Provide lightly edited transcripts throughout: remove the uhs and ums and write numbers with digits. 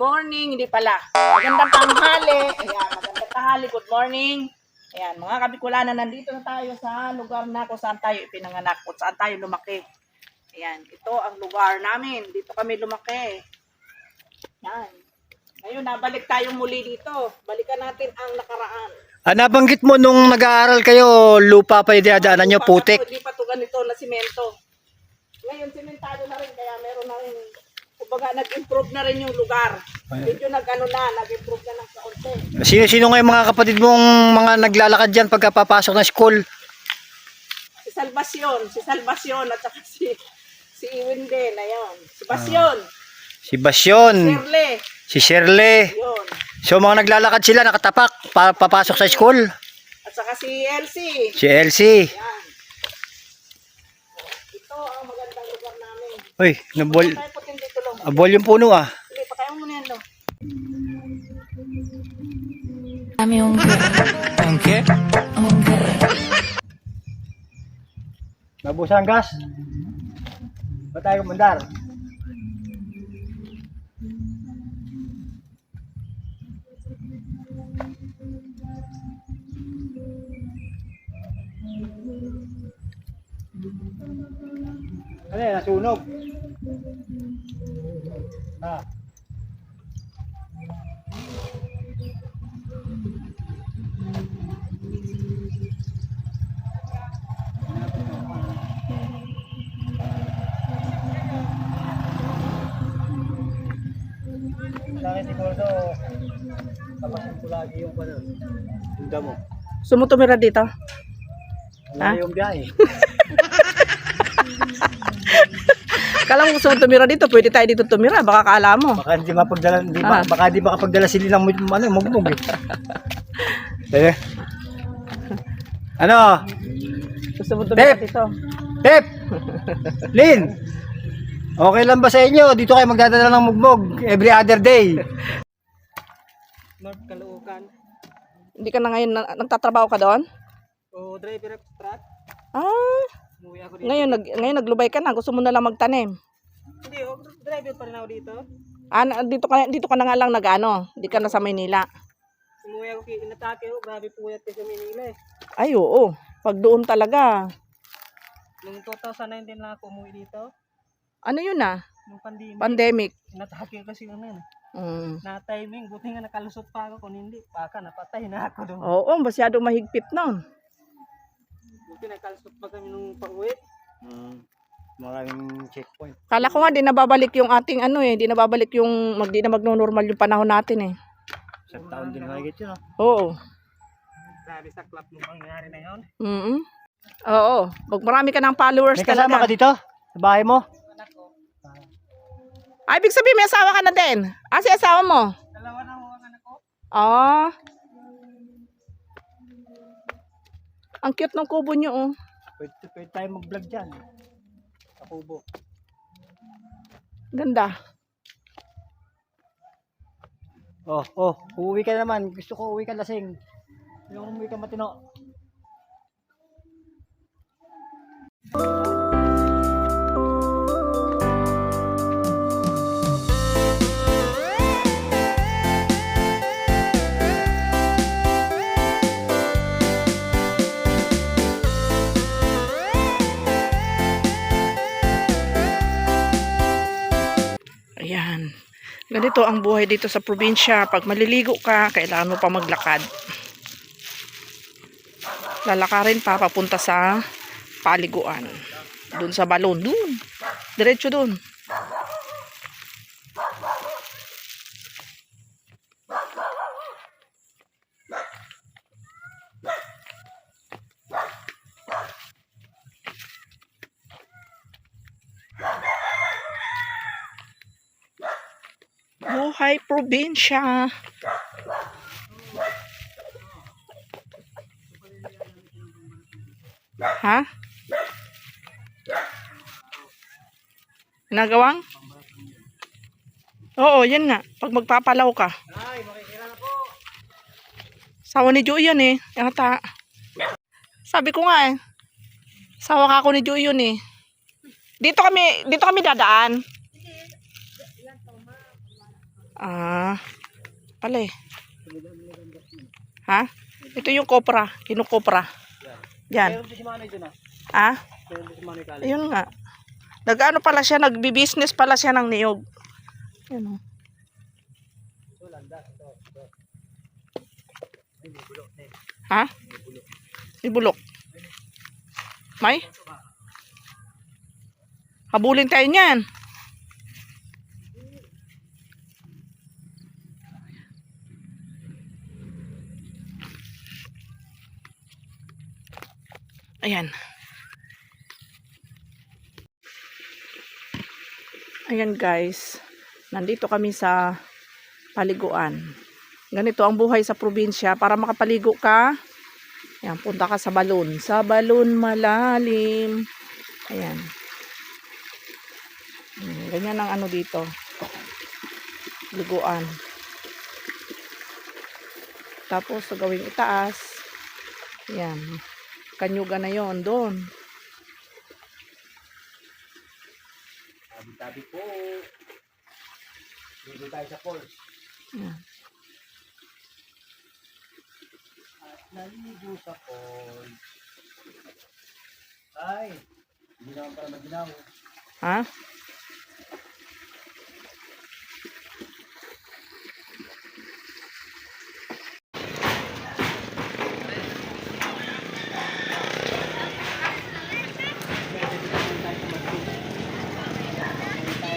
morning, hindi pala. Magandang tanghali. Ayan, magandang tanghali, good morning. Ayan, mga kabikulanan, nandito na tayo sa lugar na kung saan tayo ipinanganak, kung saan tayo lumaki. Ayan, ito ang lugar namin. Dito kami lumaki. Ayan. Ngayon, nabalik tayong muli dito. Balikan natin ang nakaraan. Nabanggit mo nung nag-aaral kayo, lupa pa yung dinadaanan nyo, putik. Hindi pa ito ganito na simento. Ngayon, simentado na rin, kaya meron na rin, kumbaga, nag-improve na rin yung lugar. Medyo nag-improve na ng kaunti. Sino-sino nga yung mga kapatid mong mga naglalakad dyan pagkapapasok ng school? Si Salvacion, at saka si Iwin din, ayun. Si Basyon. Si Basyon. Shirley. Si Shirley. Yun. So mga naglalakad sila, nakatapak, papasok sa school. At saka si Elsie. Si Elsie. Yan. Ito ang magandang lugar namin. Uy, nabol. Tayo putin dito lang. Abol yung puno ah. Sige, pakain mo na yan, lo. Dami yung Nabusan ang gas. Ba't tayo kumandar? Ano yan, nasunog? Sa akin siguro to, tapasin ko lagi yung tinda mo. Sumutumira dito. Wala yung biyahe. Kala mo gusto mo tumira dito, pwede tayo dito tumira, baka kala mo. Baka hindi mapagdala, baka di makapagdala sila ng mugmug eh. Ano? Gusto mo tumira Pep! dito. Pep! Lin! Okay lang ba sa inyo? Dito kayo magdadala ng mugmog every other day. North Caloocan. Hindi ka na ngayon, nagtatrabaho ka doon? O driver of truck. Ah, Umuwi ako dito. ngayon naglubay ka na, gusto mo na lang magtanim. Hindi, driver pa rin ako dito. Dito ka na nga lang nag-ano, hindi ka na sa Maynila. Umuwi ako kay Inatake. Grabe puyat kasi sa Manila eh. Ay, oo. Pag doon talaga. Noong 2019 lang ako umuwi dito. Ano yun ah? Nung pandemic. Pandemic. Inatake kasi yun eh. Mm. Na timing. Buti nga nakalusot pa ako. Kung hindi, baka napatay na ako doon. Oo, masyado mahigpit nun. Buti nakalusot pa kami nung pauwi. Maraming checkpoint. Kala ko nga, di nababalik yung ating ano eh. Di nababalik yung, di na magno-normal yung panahon natin eh. Isang taon din mahigit yun. Oo. Grabe sa club nung pangyari na yun. Mm. Oo. Marami ka ng followers May kasama talaga. ka dito? Sa bahay mo? Ay, ibig sabihin may asawa ka na din. Si asawa mo? Dalawa na ang anak ko. Ah. Ang cute ng kubo nyo oh. Pwede tayo mag-vlog dyan. Sa kubo. Ganda. Uuwi ka naman. Gusto ko uuwi ka lasing. Yung umuwi ka matino. Ayan. Ganito ang buhay dito sa probinsya. Pag maliligo ka, kailangan mo pa maglakad. Lalakarin pa papunta sa paliguan. Doon sa balon. Doon. Diretso doon. Buhay probinsya. Ha? Nagawang? Oo, yan nga. Pag magpapalaw ka. Ay, makikilala po. Sawa ni Joy yan eh. Yata. Sabi ko nga eh. Sawa ka ako ni Joy yun eh. Dito kami dadaan. Ah, pala eh. Ha? Ito yung kopra. Kinukopra. Yan. Pero si Manay doon ah. Ah? Pero si Manay kali. Ayun nga. Nag-ano pala siya, nagbi-business pala siya ng niyog. Ayun. Ha? May bulok. May? Habulin tayo niyan. Ayan. Ayan guys. Nandito kami sa paliguan. Ganito ang buhay sa probinsya. Para makapaligo ka, ayan, punta ka sa balon. Sa balon malalim. Ayan. Ganyan ang ano dito. Liguan. Tapos, sa gawing itaas. Ayan. Kanyuga na yon doon. Tabi-tabi po. Dito tayo sa falls. Ayan. Naligo sa falls. Ay, hindi naman para maginaw. Ha?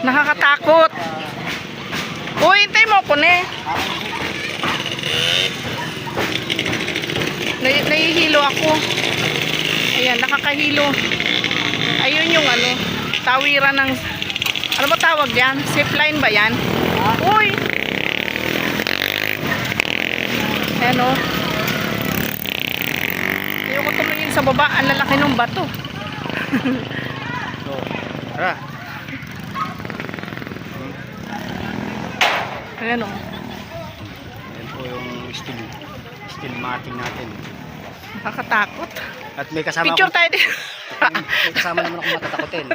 Nakakatakot. Uy, hintay mo ako ne. Nahihilo ako. Ayan, nakakahilo. Ayun yung ano, tawiran ng, ano ba tawag yan? Zipline ba yan? Uy! Ayan o. Ayoko tumingin sa baba. Ang lalaki ng bato. So, tara. Ayan o. Ayan po yung steel matting natin. Nakakatakot. At may kasama Picture tayo din. may kasama naman akong matatakotin.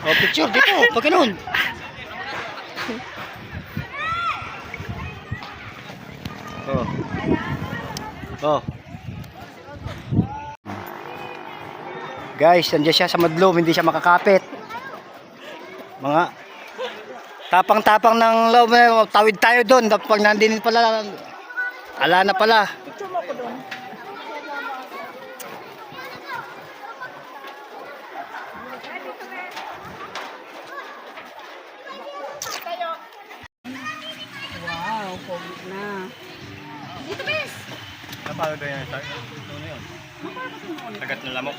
Oh, picture dito. Pag ganun. Oh. Oh. Guys, nandiyan siya sa madlom, hindi siya makakapit. Mga tapang-tapang ng loob, tawid tayo doon. Pag nandinin pala, ala na pala. Picture mo ko doon. Wow, pogi na. Napalo ba yan? Ito na yun. Tagat na lamok.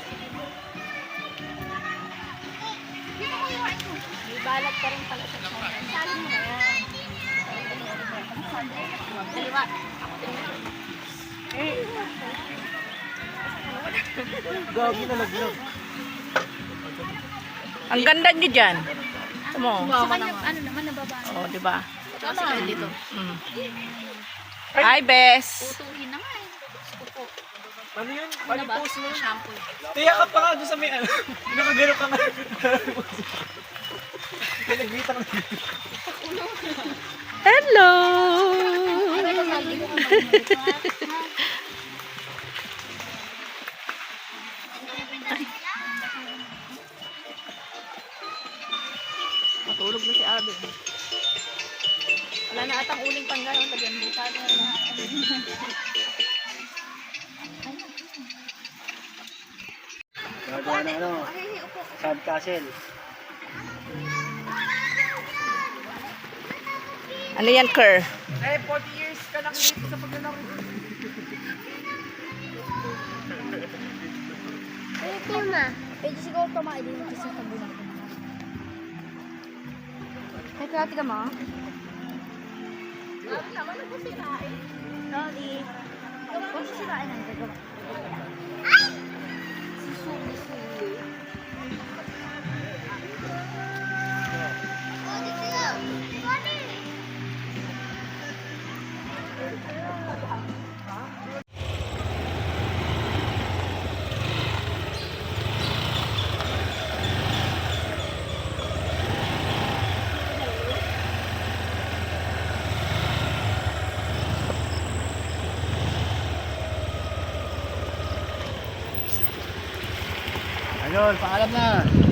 May balat ka rin pala sa kanya. Sali mo na yan. Dalawa. Gabi na laglag. Ang ganda niyo dyan. Ito mo. Sa kanya, ano naman, nababa. Oh, di ba? Kasi kayo dito. Mm. Hi, Bes. Tutuhin na nga eh. Pupo. Ano yun? Ano ba? Shampoo. Tiyak ka pa nga doon sa may ano. Nakagano ka nga. Nagwita ka. Hello. Ay, ito sabi ko nga. Matulog na si Abby. Wala na atang uling panggaraw. Lagyan mo sa akin. Gagawa ng ano, sand castle. Ano yan, Kerr? Eh, 40 years ka lang dito sa paglalaro. Ito na. Pwede siguro tumain din kasi sa tabunan ko. Ay, krati ka mo? Naman na po sirain. Sorry. Kung sisirain ang gagawa. Ay! Susuli-suli. Ayun, paalam na.